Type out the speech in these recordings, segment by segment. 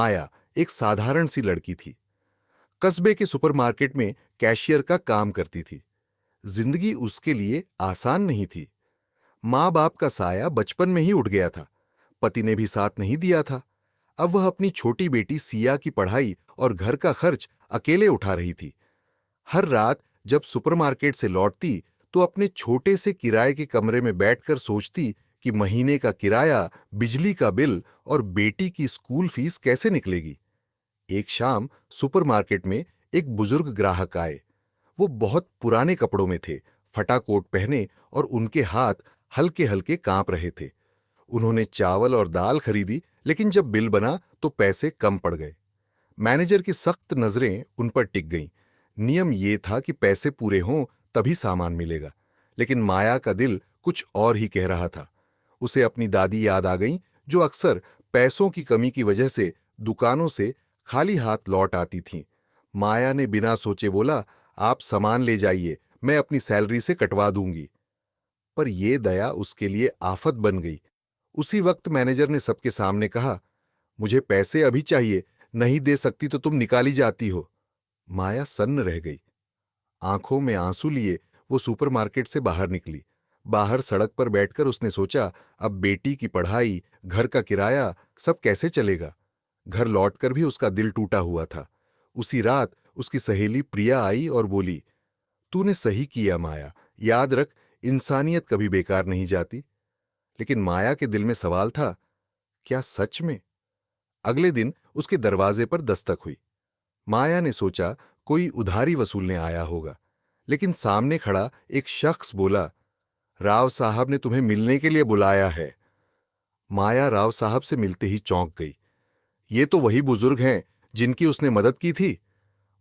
माया एक साधारण सी लड़की थी। कस्बे के सुपरमार्केट में कैशियर का काम करती थी। जिंदगी उसके लिए आसान नहीं थी। माँ बाप का साया बचपन में ही उठ गया था। पति ने भी साथ नहीं दिया था। अब वह अपनी छोटी बेटी सिया की पढ़ाई और घर का खर्च अकेले उठा रही थी। हर रात जब सुपरमार्केट से लौटती तो अपने छोटे से किराए के कमरे में बैठकर सोचती कि महीने का किराया, बिजली का बिल और बेटी की स्कूल फीस कैसे निकलेगी। एक शाम सुपरमार्केट में एक बुजुर्ग ग्राहक आए। वो बहुत पुराने कपड़ों में थे, फटा कोट पहने, और उनके हाथ हल्के हल्के कांप रहे थे। उन्होंने चावल और दाल खरीदी, लेकिन जब बिल बना तो पैसे कम पड़ गए। मैनेजर की सख्त नजरें उन पर टिक गईं। नियम ये था कि पैसे पूरे हों तभी सामान मिलेगा। लेकिन माया का दिल कुछ और ही कह रहा था। उसे अपनी दादी याद आ गईं, जो अक्सर पैसों की कमी की वजह से दुकानों से खाली हाथ लौट आती थीं। माया ने बिना सोचे बोला, आप सामान ले जाइए, मैं अपनी सैलरी से कटवा दूंगी। पर यह दया उसके लिए आफत बन गई। उसी वक्त मैनेजर ने सबके सामने कहा, मुझे पैसे अभी चाहिए, नहीं दे सकती तो तुम निकाली जाती हो। माया सन्न रह गई। आंखों में आंसू लिए वो सुपरमार्केट से बाहर निकली। बाहर सड़क पर बैठकर उसने सोचा, अब बेटी की पढ़ाई, घर का किराया, सब कैसे चलेगा। घर लौटकर भी उसका दिल टूटा हुआ था। उसी रात उसकी सहेली प्रिया आई और बोली, तूने सही किया माया, याद रख, इंसानियत कभी बेकार नहीं जाती। लेकिन माया के दिल में सवाल था, क्या सच में? अगले दिन उसके दरवाजे पर दस्तक हुई। माया ने सोचा कोई उधारी वसूलने आया होगा, लेकिन सामने खड़ा एक शख्स बोला, राव साहब ने तुम्हें मिलने के लिए बुलाया है। माया राव साहब से मिलते ही चौंक गई। ये तो वही बुजुर्ग हैं जिनकी उसने मदद की थी।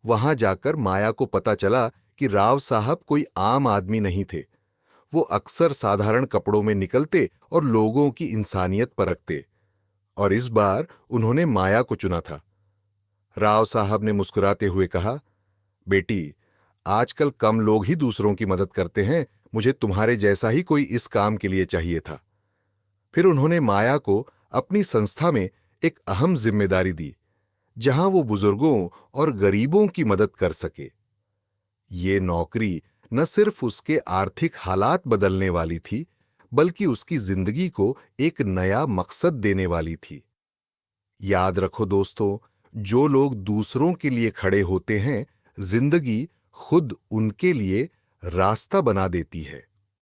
वहां जाकर माया को पता चला कि राव साहब कोई आम आदमी नहीं थे। वो अक्सर साधारण कपड़ों में निकलते और लोगों की इंसानियत परखते। और इस बार उन्होंने माया को चुना था। राव साहब ने मुस्कुराते हुए कहा, बेटी, आजकल कम लोग ही दूसरों की मदद करते हैं। मुझे तुम्हारे जैसा ही कोई इस काम के लिए चाहिए था। फिर उन्होंने माया को अपनी संस्था में एक अहम जिम्मेदारी दी, जहां वो बुजुर्गों और गरीबों की मदद कर सके। ये नौकरी न सिर्फ उसके आर्थिक हालात बदलने वाली थी, बल्कि उसकी जिंदगी को एक नया मकसद देने वाली थी। याद रखो दोस्तों, जो लोग दूसरों के लिए खड़े होते हैं, जिंदगी खुद उनके लिए रास्ता बना देती है।